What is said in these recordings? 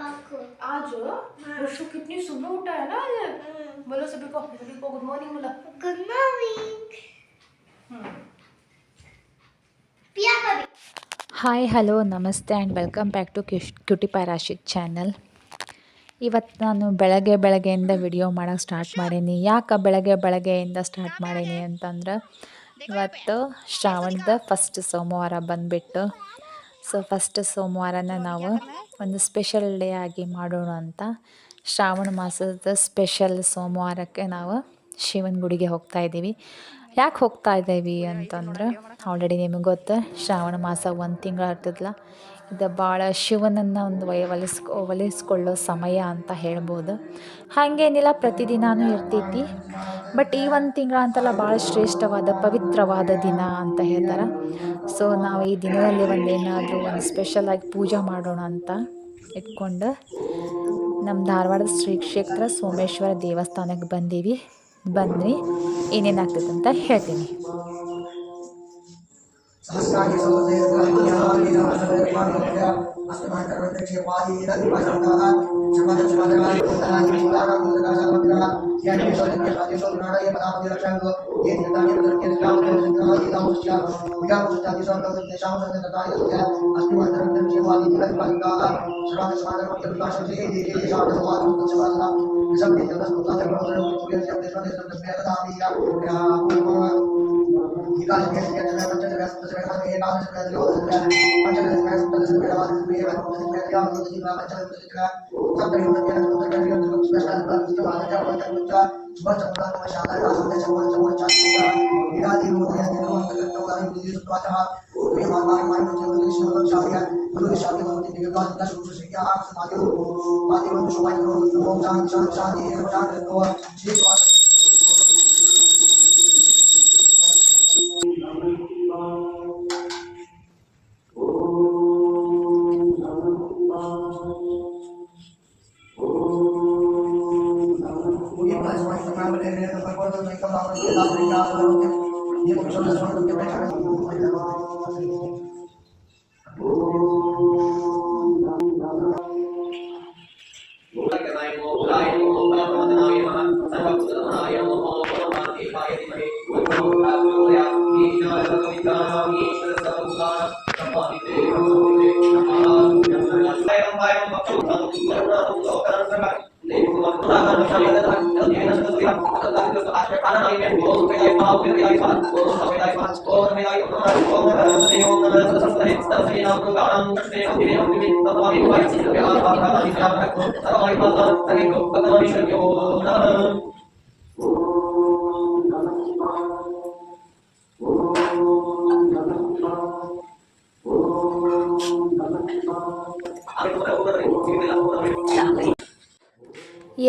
आज रशु कितनी सुबह उठा है ना आज। बोलो सभी को गुड मॉर्निंग बोलो। Good morning. पिया कभी ಹಾಯ್ ಹಲೋ ನಮಸ್ತೆ and welcome back to cutie pie Rashid channel. ಇವತ್ತು ನಾನು ಬೆಳಗ್ಗೆಯಿಂದ ವಿಡಿಯೋ ಮಾಡೋಕ್ಕೆ ಸ್ಟಾರ್ಟ್ ಮಾಡೀನಿ. ಯಾಕೆ ಬೆಳಗ್ಗೆಯಿಂದ ಸ್ಟಾರ್ಟ್ ಮಾಡೀನಿ ಅಂತಂದ್ರೆ ಇವತ್ತು ಶ್ರಾವಣದ ಫಸ್ಟ್ ಸೋಮವಾರ ಬಂದುಬಿಟ್ಟು ಫಸ್ಟ್ ಸೋಮವಾರನ ನಾವು ಒಂದು ಸ್ಪೆಷಲ್ ಡೇ ಆಗಿ ಮಾಡೋಣ ಅಂತ ಶ್ರಾವಣ ಮಾಸದ ಸ್ಪೆಷಲ್ ಸೋಮವಾರಕ್ಕೆ ನಾವು ಶಿವನ ಗುಡಿಗೆ ಹೋಗ್ತಾ ಇದ್ದೀವಿ. ಯಾಕೆ ಹೋಗ್ತಾ ಇದ್ದೀವಿ ಅಂತಂದ್ರೆ ಆಲ್ರೆಡಿ ನಿಮಗೆ ಗೊತ್ತು, ಶ್ರಾವಣ ಮಾಸ ಒಂದು ತಿಂಗಳು ಆಗ್ತದಲ್ಲ, ಇದು ಭಾಳ ಶಿವನನ್ನು ಒಂದು ಒಲಿಸ್ಕೊಳ್ಳೋ ಸಮಯ ಅಂತ ಹೇಳ್ಬೋದು. ಹಾಗೇನಿಲ್ಲ, ಪ್ರತಿದಿನವೂ ಇರ್ತೈತಿ, ಬಟ್ ಈ ಒಂದು ತಿಂಗಳು ಅಂತಲ್ಲ ಭಾಳ ಶ್ರೇಷ್ಠವಾದ ಪವಿತ್ರವಾದ ದಿನ ಅಂತ ಹೇಳ್ತಾರೆ. ಸೊ ನಾವು ಈ ದಿನದಲ್ಲಿ ಒಂದೇನಾದರೂ ಒಂದು ಸ್ಪೆಷಲಾಗಿ ಪೂಜೆ ಮಾಡೋಣ ಅಂತ ಇಟ್ಕೊಂಡು ನಮ್ಮ ಧಾರವಾಡದ ಶ್ರೀ ಕ್ಷೇತ್ರ ಸೋಮೇಶ್ವರ ದೇವಸ್ಥಾನಕ್ಕೆ ಬಂದೀವಿ. ಬನ್ನಿ ಏನೇನಾಗ್ತದೆ ಅಂತ ಹೇಳ್ತೀನಿ.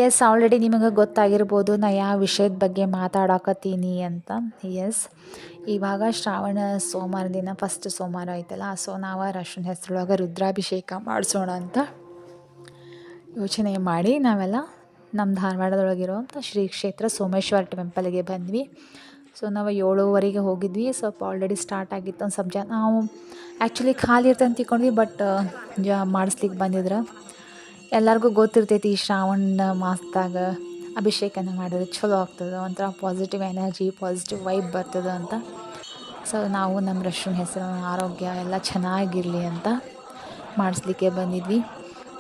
ಎಸ್, ಆಲ್ರೆಡಿ ನಿಮಗೆ ಗೊತ್ತಾಗಿರ್ಬೋದು ನಾ ಯಾವ ವಿಷಯದ ಬಗ್ಗೆ ಮಾತಾಡಕತ್ತೀನಿ ಅಂತ. ಎಸ್, ಇವಾಗ ಶ್ರಾವಣ ಸೋಮವಾರ ದಿನ ಫಸ್ಟ್ ಸೋಮವಾರ ಐತಲ್ಲ, ಸೊ ನಾವು ರಶನ ಹೆಸರೊಳಗೆ ರುದ್ರಾಭಿಷೇಕ ಮಾಡಿಸೋಣ ಅಂತ ಯೋಚನೆ ಮಾಡಿ ನಾವೆಲ್ಲ ನಮ್ಮ ಧಾರವಾಡದೊಳಗಿರೋಂಥ ಶ್ರೀ ಕ್ಷೇತ್ರ ಸೋಮೇಶ್ವರ ಟೆಂಪಲ್ಗೆ ಬಂದ್ವಿ. ಸೊ ನಾವು 7:15 ಹೋಗಿದ್ವಿ. ಸ್ವಲ್ಪ ಆಲ್ರೆಡಿ ಸ್ಟಾರ್ಟ್ ಆಗಿತ್ತು. ಒಂದು ಸ್ವಲ್ಪ ಜನ ನಾವು ಆ್ಯಕ್ಚುಲಿ ಖಾಲಿ ಇರ್ತಂತ ತಿಳ್ಕೊಂಡ್ವಿ, ಬಟ್ ಮಾಡಿಸ್ಲಿಕ್ಕೆ ಬಂದಿದ್ರು. ಎಲ್ಲರಿಗೂ ಗೊತ್ತಿರ್ತೈತಿ ಈ ಶ್ರಾವಣ ಮಾಸದಾಗ ಅಭಿಷೇಕನ ಮಾಡಿದ್ರೆ ಚಲೋ ಆಗ್ತದೆ, ಒಂಥರ ಪಾಸಿಟಿವ್ ಎನರ್ಜಿ, ಪಾಸಿಟಿವ್ ವೈಬ್ ಬರ್ತದೆ ಅಂತ. ಸೊ ನಾವು ನಮ್ಮ ರಶನ ಹೆಸರು ಆರೋಗ್ಯ ಎಲ್ಲ ಚೆನ್ನಾಗಿರಲಿ ಅಂತ ಮಾಡಿಸ್ಲಿಕ್ಕೆ ಬಂದಿದ್ವಿ.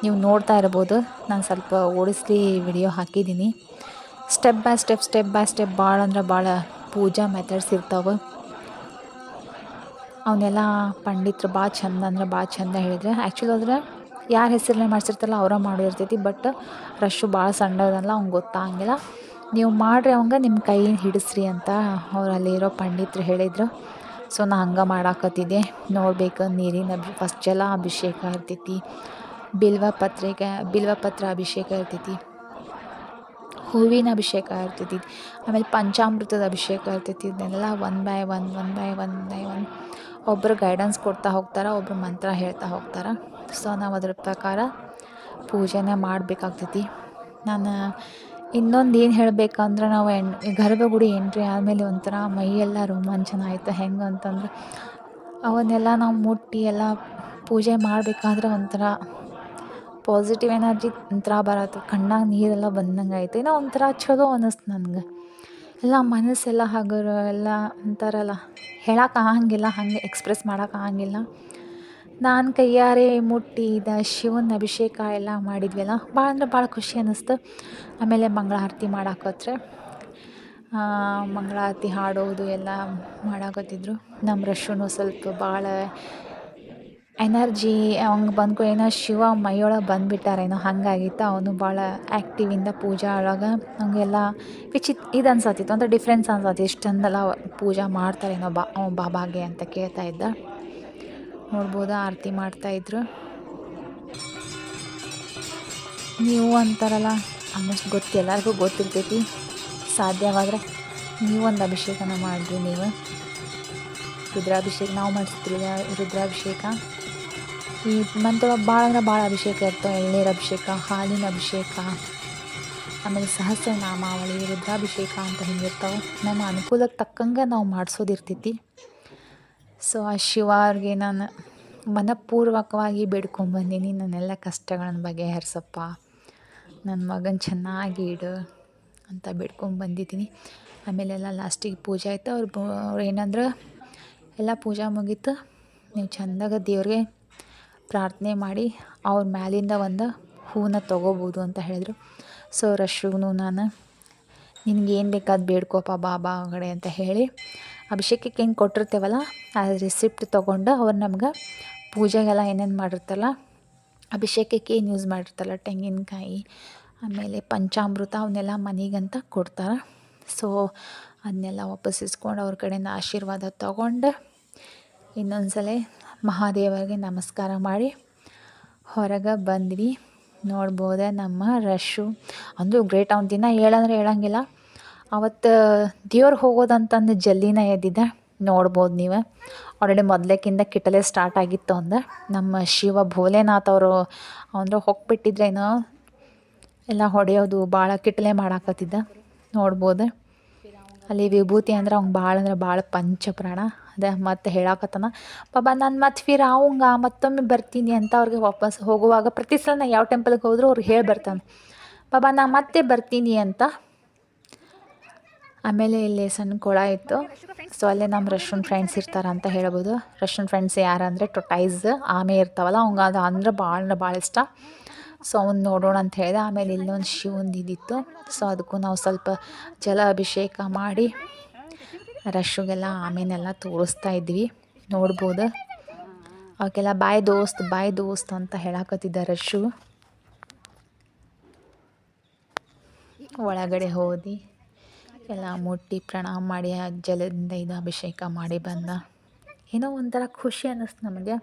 ನೀವು ನೋಡ್ತಾ ಇರ್ಬೋದು, ನಾನು ಸ್ವಲ್ಪ ಓಡಿಸ್ಲಿ ವಿಡಿಯೋ ಹಾಕಿದ್ದೀನಿ. ಸ್ಟೆಪ್ ಬೈ ಸ್ಟೆಪ್ ಭಾಳ ಅಂದ್ರೆ ಭಾಳ ಪೂಜಾ ಮೆಥಡ್ಸ್ ಇರ್ತಾವೆ. ಅವನ್ನೆಲ್ಲ ಪಂಡಿತರು ಭಾಳ ಚಂದ ಹೇಳಿದ್ರೆ, ಆ್ಯಕ್ಚುಲಿ ಅದ್ರ ಯಾರ ಹೆಸರಲ್ಲೇ ಮಾಡಿಸಿರ್ತಾರಲ್ಲ ಅವರ ಮಾಡಿರ್ತೈತಿ. ಬಟ್ ರಶ್ಶು ಭಾಳ ಸಣ್ಣದಲ್ಲ, ಅವ್ನಿಗೆ ಗೊತ್ತಾಗಂಗಿಲ್ಲ. ನೀವು ಮಾಡಿರಿ, ಅವಂಗೆ ನಿಮ್ಮ ಕೈ ಹಿಡಿಸ್ರಿ ಅಂತ ಅವ್ರು ಅಲ್ಲಿರೋ ಪಂಡಿತರು ಹೇಳಿದರು. ಸೊ ನಾ ಹಂಗೆ ಮಾಡಾಕತ್ತಿದ್ದೆ. ನೋಡ್ಬೇಕು, ನೀರಿನ ಫಸ್ಟ್ ಜಲ ಅಭಿಷೇಕ ಇರ್ತೈತಿ, ಬಿಲ್ವಪತ್ರ ಅಭಿಷೇಕ ಇರ್ತೈತಿ, ಹೂವಿನ ಅಭಿಷೇಕ ಇರ್ತೈತಿ, ಆಮೇಲೆ ಪಂಚಾಮೃತದ ಅಭಿಷೇಕ ಇರ್ತೈತಿ. ಇದನ್ನೆಲ್ಲ ಒನ್ ಬೈ ಒನ್ ಒಬ್ಬರು ಗೈಡೆನ್ಸ್ ಕೊಡ್ತಾ ಹೋಗ್ತಾರೆ, ಒಬ್ಬರು ಮಂತ್ರ ಹೇಳ್ತಾ ಹೋಗ್ತಾರೆ. ಸೊ ನಾವು ಅದ್ರ ಪ್ರಕಾರ ಪೂಜೆನೇ ಮಾಡಬೇಕಾಗ್ತೈತಿ. ನಾನು ಇನ್ನೊಂದು ಏನು ಹೇಳಬೇಕಂದ್ರೆ, ನಾವು ಗರ್ಭಗುಡಿ ಎಂಟ್ರಿ ಆದಮೇಲೆ ಒಂಥರ ಮೈಯೆಲ್ಲ ರೋಮಾಂಚನ ಆಯಿತು. ಹೆಂಗೆ ಅಂತಂದ್ರೆ ಅವನ್ನೆಲ್ಲ ನಾವು ಮುಟ್ಟಿ ಎಲ್ಲ ಪೂಜೆ ಮಾಡಬೇಕಾದ್ರೆ ಒಂಥರ ಪಾಸಿಟಿವ್ ಎನರ್ಜಿ ಒಂಥರ ಬರತ್ತೆ, ಕಣ್ಣಾಗ ನೀರೆಲ್ಲ ಬಂದಂಗೆ ಆಯಿತು. ಏನೋ ಒಂಥರ ಚಲೋ ಅನ್ನಿಸ್ತು ನನಗೆ. ಎಲ್ಲ ಮನಸ್ಸೆಲ್ಲ ಹಗುರ ಎಲ್ಲ ಅಂತಾರಲ್ಲ, ಹೇಳೋಕ್ಕಾಗಂಗಿಲ್ಲ, ಹಾಗೆ ಎಕ್ಸ್ಪ್ರೆಸ್ ಮಾಡೋಕ್ಕಾಗಂಗಿಲ್ಲ. ನಾನು ಕೈಯಾರೆ ಮುಟ್ಟಿ ಶಿವನ ಅಭಿಷೇಕ ಎಲ್ಲ ಮಾಡಿದ್ವಲ್ಲ, ಭಾಳ ಅಂದ್ರೆ ಭಾಳ ಖುಷಿ ಅನ್ನಿಸ್ತು. ಆಮೇಲೆ ಮಂಗಳಾರತಿ ಮಾಡಾಕತ್ರೆ, ಮಂಗಳಾರತಿ ಹಾಡೋದು ಎಲ್ಲ ಮಾಡಾಕತ್ತಿದ್ರು. ನಮ್ಮ ರಶುನು ಸ್ವಲ್ಪ ಭಾಳ ಎನರ್ಜಿ ಅವಂಗೆ ಬಂದ್ಕೊ ಏನೋ ಶಿವ ಮೈಯೊಳಗೆ ಬಂದುಬಿಟ್ಟಾರೇನೋ ಹಾಗಾಗಿತ್ತು. ಅವನು ಭಾಳ ಆ್ಯಕ್ಟಿವಿಂದ ಪೂಜಾ ಒಳಗೆ ಹಂಗೆಲ್ಲ ಇದು ಅನ್ಸತ್ತಿತ್ತು, ಅಂದರೆ ಡಿಫ್ರೆನ್ಸ್ ಅನ್ಸತ್ತೆ. ಇಷ್ಟೊಂದೆಲ್ಲ ಪೂಜಾ ಮಾಡ್ತಾರೇನೋ ಬಾಬಾಗೆ ಅಂತ ಕೇಳ್ತಾ ಇದ್ದ. ನೋಡ್ಬೋದು ಆರತಿ ಮಾಡ್ತಾಯಿದ್ರು. ನೀವು ಅಂತಾರಲ್ಲ, ಆಲ್ಮೋಸ್ಟ್ ಎಲ್ಲರಿಗೂ ಗೊತ್ತಿರ್ತೈತಿ. ಸಾಧ್ಯವಾದರೆ ನೀವೊಂದು ಅಭಿಷೇಕನ ಮಾಡಿರಿ. ನೀವು ರುದ್ರಾಭಿಷೇಕ ನಾವು ಮಾಡಿಸ್ತೀವಿ, ರುದ್ರಾಭಿಷೇಕ. ಈ ಮಂತೊಳಗೆ ಭಾಳ ಅಂದ್ರೆ ಭಾಳ ಅಭಿಷೇಕ ಇರ್ತವೆ. ಎಳ್ನೀರು ಅಭಿಷೇಕ, ಹಾಲಿನ ಅಭಿಷೇಕ, ಆಮೇಲೆ ಸಹಸ್ರನಾಮಾವಳಿ, ರುದ್ರಾಭಿಷೇಕ ಅಂತ ಹಿಂಗಿರ್ತಾವೆ. ನಮ್ಮ ಅನುಕೂಲಕ್ಕೆ ತಕ್ಕಂಗೆ ನಾವು ಮಾಡಿಸೋದಿರ್ತೈತಿ. ಸೊ ಆ ಶಿವಾರ್ಗೆ ನಾನು ಮನಪೂರ್ವಕವಾಗಿ ಬೇಡ್ಕೊಂಬಂದೀನಿ, ನನ್ನೆಲ್ಲ ಕಷ್ಟಗಳನ್ನ ಬಗೆಹರಿಸಪ್ಪ, ನನ್ನ ಮಗನ ಚೆನ್ನಾಗಿ ಇಡು ಅಂತ ಬೇಡ್ಕೊಂಬಂದಿದ್ದೀನಿ. ಆಮೇಲೆಲ್ಲ ಲಾಸ್ಟಿಗೆ ಪೂಜೆ ಆಯಿತು. ಅವ್ರು ಏನಂದ್ರೆ ಎಲ್ಲ ಪೂಜೆ ಮುಗೀತು, ನೀವು ಚೆಂದಾಗ ದೇವ್ರಿಗೆ ಪ್ರಾರ್ಥನೆ ಮಾಡಿ ಅವ್ರ ಮ್ಯಾಲಿಂದ ಒಂದು ಹೂವನ್ನ ತೊಗೋಬೋದು ಅಂತ ಹೇಳಿದರು. ಸೊ ರಶ್ಗೂ ನಾನು ನಿನಗೇನು ಬೇಕಾದ ಬೇಡ್ಕೋಪ ಬಾಬಾ ಕಡೆ ಅಂತ ಹೇಳಿ, ಅಭಿಷೇಕಕ್ಕೆ ಏನು ಕೊಟ್ಟಿರ್ತೇವಲ್ಲ ಆ ರಿಸಿಪ್ಟ್ ತೊಗೊಂಡು ಅವ್ರು ನಮ್ಗೆ ಪೂಜೆಗೆಲ್ಲ ಏನೇನು ಮಾಡಿರ್ತಾರಲ್ಲ, ಅಭಿಷೇಕಕ್ಕೆ ಏನು ಯೂಸ್ ಮಾಡಿರ್ತಾರಲ್ಲ, ತೆಂಗಿನಕಾಯಿ ಆಮೇಲೆ ಪಂಚಾಮೃತ ಅವನ್ನೆಲ್ಲ ಮನೆಗಂತ ಕೊಡ್ತಾರೆ. ಸೊ ಅದನ್ನೆಲ್ಲ ವಾಪಸ್ ಇಸ್ಕೊಂಡು ಅವ್ರ ಕಡೆಯಿಂದ ಆಶೀರ್ವಾದ ತೊಗೊಂಡು ಇನ್ನೊಂದು ಸಲ ಮಹಾದೇವರಿಗೆ ನಮಸ್ಕಾರ ಮಾಡಿ ಹೊರಗೆ ಬಂದ್ವಿ. ನೋಡ್ಬೋದೆ ನಮ್ಮ ರಶ್ಶು ಅಂದರೂ ಗ್ರೇಟ್. ಅವ್ನ ದಿನ ಹೇಳಂದ್ರೆ ಹೇಳಂಗಿಲ್ಲ. ಅವತ್ತು ದೇವ್ರು ಹೋಗೋದಂತಂದು ಜಲ್ದಿನ ಎದ್ದಿದ್ದೆ. ನೋಡ್ಬೋದು ನೀವು, ಆಲ್ರೆಡಿ ಮೊದಲೇಕಿಂತ ಕಿಟಲೆ ಸ್ಟಾರ್ಟ್ ಆಗಿತ್ತು ಅಂದ. ನಮ್ಮ ಶಿವ ಭೋಲೆನಾಥ್ ಅವರು ಅಂದ್ರೆ ಹೋಗ್ಬಿಟ್ಟಿದ್ರೇನೋ ಎಲ್ಲ ಹೊಡೆಯೋದು ಭಾಳ ಕಿಟಲೆ ಮಾಡಾಕತ್ತಿದ್ದ. ನೋಡ್ಬೋದು ಅಲ್ಲಿ ವಿಭೂತಿ ಅಂದ್ರೆ ಅವ್ನು ಭಾಳ ಅಂದ್ರೆ ಭಾಳ ಪಂಚಪ್ರಾಣ. ಅದೇ ಮತ್ತೆ ಹೇಳಾಕತ್ತಾನ, ಬಾಬಾ ನಾನು ಮತ್ತೆ ಫಿರ್ ಅವಂಗ ಮತ್ತೊಮ್ಮೆ ಬರ್ತೀನಿ ಅಂತ. ಅವ್ರಿಗೆ ವಾಪಸ್ ಹೋಗುವಾಗ ಪ್ರತಿ ಸಲ ನಾ ಯಾವ ಟೆಂಪಲ್ಗೆ ಹೋದರೂ ಅವ್ರಿಗೆ ಹೇಳಿ ಬರ್ತಾನೆ, ಬಾಬಾ ನಾ ಮತ್ತೆ ಬರ್ತೀನಿ ಅಂತ. ಆಮೇಲೆ ಇಲ್ಲಿ ಸಣ್ಣ ಕೊಳ ಇತ್ತು. ಸೊ ಅಲ್ಲೇ ನಮ್ಮ ರಶ್ಯನ್ ಫ್ರೆಂಡ್ಸ್ ಇರ್ತಾರೆ ಅಂತ ಹೇಳ್ಬೋದು. ರಶ್ಯನ್ ಫ್ರೆಂಡ್ಸ್ ಯಾರಂದರೆ ಟೊಟೈಸ್ ಆಮೆ ಇರ್ತಾವಲ್ಲ, ಅವಂಗೆ ಅದು ಅಂದ್ರೆ ಭಾಳ ಇಷ್ಟ. ಸೊ ಅವ್ನು ನೋಡೋಣ ಅಂತ ಹೇಳಿದೆ. ಆಮೇಲೆ ಇಲ್ಲೊಂದು ಶಿವಂದು ಇದಿತ್ತು. ಸೊ ಅದಕ್ಕೂ ನಾವು ಸ್ವಲ್ಪ ಜಲ ಅಭಿಷೇಕ ಮಾಡಿ ರಶ್ಗೆಲ್ಲ ಆಮೇನೆಲ್ಲ ತೋರಿಸ್ತಾ ಇದ್ವಿ. ನೋಡ್ಬೋದು ಅವಕ್ಕೆಲ್ಲ ಬಾಯ್ ದೋಸ್ತ್ ಅಂತ ಹೇಳಾಕತ್ತಿದ್ದ ರಶ್ಶು. ಒಳಗಡೆ ಹೋದಿ ಎಲ್ಲ ಮುಟ್ಟಿ ಪ್ರಣಾಮ ಮಾಡಿ ಆ ಜಲದಿಂದ ಇದು ಅಭಿಷೇಕ ಮಾಡಿ ಬಂದ. ಏನೋ ಒಂಥರ ಖುಷಿ ಅನ್ನಿಸ್ತು ನಮಗೆ.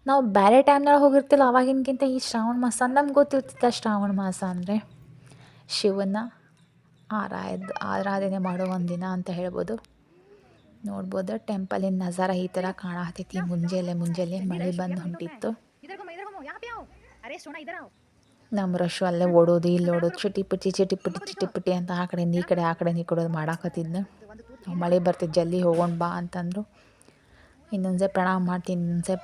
ನಾವು ಬೇರೆ ಟೈಮ್ನಾಗ ಹೋಗಿರ್ತಿಲ್ಲ, ಅವಾಗಿನಕ್ಕಿಂತ ಈ ಶ್ರಾವಣ ಮಾಸ ನಮ್ಗೆ ಗೊತ್ತಿರ್ತಿತ್ತು. ಶ್ರಾವಣ ಮಾಸ ಅಂದರೆ ಶಿವನ ಆರಾಧನೆ ಮಾಡೋ ಒಂದು ದಿನ ಅಂತ ಹೇಳ್ಬೋದು. ನೋಡ್ಬೋದು ಟೆಂಪಲಿನ ನಜಾರ ಈ ಥರ ಕಾಣತೈತಿ. ಮುಂಜಾನೆ ಮಳೆ ಬಂದು ಹೊಂಟಿತ್ತು. ನಮ್ಮ ರಶ್ಶು ಅಲ್ಲೇ ಓಡೋದು ಇಲ್ಲಿ ಓಡೋದು, ಚಿಟಿಪಿಟಿ ಅಂತ ಆ ಕಡೆಯಿಂದ ಈ ಕಡೆ ಮಾಡಾಕತ್ತಿದ್ನ. ಮಳೆ ಬರ್ತಿದ್ದು ಜಲ್ದಿ ಹೋಗೋಣ ಬಾ ಅಂತಂದರು. ಇನ್ನೊಂದ್ಸೆ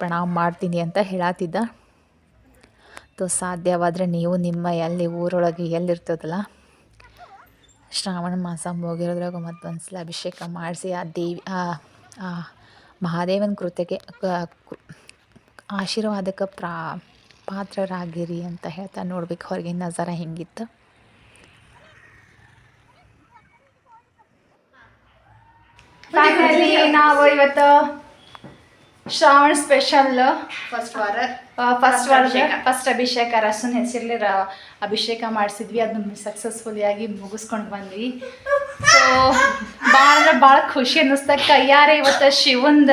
ಪ್ರಣಾಮ ಮಾಡ್ತೀನಿ ಅಂತ ಹೇಳತ್ತಿದ್ದ. ಸಾಧ್ಯವಾದರೆ ನೀವು ನಿಮ್ಮ ಊರೊಳಗೆ ಎಲ್ಲಿರ್ತದಲ್ಲ ಶ್ರಾವಣ ಮಾಸ ಮುಗಿರೋದ್ರಾಗ ಮತ್ತೊಂದು ಸಲ ಅಭಿಷೇಕ ಮಾಡಿಸಿ ಆ ಮಹಾದೇವನ ಕೃತೆಗೆ ಆಶೀರ್ವಾದಕ್ಕೆ ಪಾತ್ರರಾಗಿರಿ ಅಂತ ಹೇಳ್ತಾ. ನೋಡ್ಬೇಕು ಹೊರಗಿನ ನಜಾರ ಹೆಂಗಿತ್ತು. ನಾವು ಇವತ್ತು ಶ್ರಾವಣ ಸ್ಪೆಷಲ್ ಫಸ್ಟ್ ಅಭಿಷೇಕ ರಸನ ಹೆಸರಲ್ಲಿ ಅಭಿಷೇಕ ಮಾಡಿಸಿದ್ವಿ. ಅದನ್ನ ಸಕ್ಸಸ್ಫುಲಿಯಾಗಿ ಮುಗಿಸ್ಕೊಂಡು ಬಂದ್ವಿ. ಸೊ ಭಾಳ ಖುಷಿ ಅನ್ನಿಸ್ತಾ. ಕೈಯಾರೆ ಇವತ್ತು ಶಿವಂದ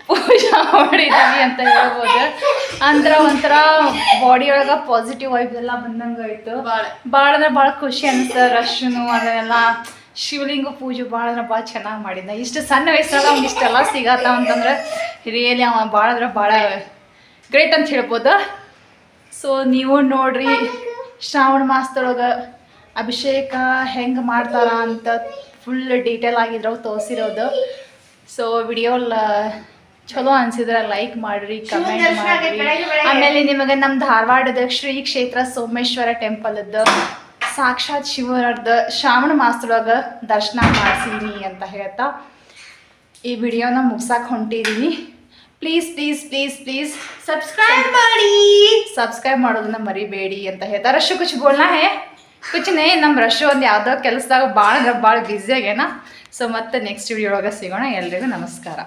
ಪೂಜೆ ಮಾಡಿದ್ವಿ ಅಂತ ಹೇಳ್ಬೋದು. ಅಂದ್ರೆ ಒಂಥರ ಬಾಡಿಯೊಳಗೆ ಪಾಸಿಟಿವ್ ವೈಬ್ಸ್ ಎಲ್ಲ ಬಂದಂಗೆ ಆಯಿತು. ಭಾಳ ಖುಷಿ ಅನ್ನಿಸ್ತು. ರಶ್ನು ಅದನ್ನೆಲ್ಲ ಶಿವಲಿಂಗ ಪೂಜೆ ಭಾಳ ಚೆನ್ನಾಗಿ ಮಾಡಿದ್ದ. ಇಷ್ಟು ಸಣ್ಣ ವಯಸ್ಸಾಗ ಅವ್ನಿಗೆ ಇಷ್ಟೆಲ್ಲ ಸಿಗತ್ತ ಅಂತಂದ್ರೆ ರಿಯಲಿ ಅವ ಭಾಳ ಗ್ರೇಟ್ ಅಂತ ಹೇಳ್ಬೋದು. ಸೊ ನೀವು ನೋಡ್ರಿ ಶ್ರಾವಣ ಮಾಸದೊಳಗೆ ಅಭಿಷೇಕ ಹೆಂಗೆ ಮಾಡ್ತಾರ ಅಂತ ಫುಲ್ ಡೀಟೇಲ್ ಆಗಿದ್ರಾಗ ತೋರಿಸಿರೋದು. ಸೊ ವಿಡಿಯೋ ಚಲೋ ಅನ್ಸಿದ್ರೆ ಲೈಕ್ ಮಾಡ್ರಿ, ಕಮೆಂಟ್ ಮಾಡ್ರಿ. ಆಮೇಲೆ ನಿಮಗೆ ನಮ್ಮ ಧಾರವಾಡದ ಶ್ರೀ ಕ್ಷೇತ್ರ ಸೋಮೇಶ್ವರ ಟೆಂಪಲ್ದ ಸಾಕ್ಷಾತ್ ಶಿವರದ ಶ್ರಾವಣ ಮಾಸದೊಳಗೆ ದರ್ಶನ ಮಾಡಿಸೀನಿ ಅಂತ ಹೇಳ್ತಾ ಈ ವಿಡಿಯೋನ ಮುಗ್ಸಕ್ಕೆ ಹೊಂಟಿದ್ದೀನಿ. Please please please please subscribe ಮಾಡೋದನ್ನ ಮರಿಬೇಡಿ ಅಂತ ಹೇಳ್ತಾ. ರಶು ಕುಚ್ ಬೋಲ್ನಾ ಹೇ? ಕುಚ್ ನೇ, ನಮ್ಮ ರಶು ಒಂದು ಯಾವುದೋ ಕೆಲಸದಾಗ ಭಾಳ ಬ್ಯುಸಿ ಆಗ್ಯಾನ. ಸೊ ಮತ್ತೆ ನೆಕ್ಸ್ಟ್ ವಿಡಿಯೋ ಒಳಗೆ ಸಿಗೋಣ. ಎಲ್ರಿಗೂ ನಮಸ್ಕಾರ.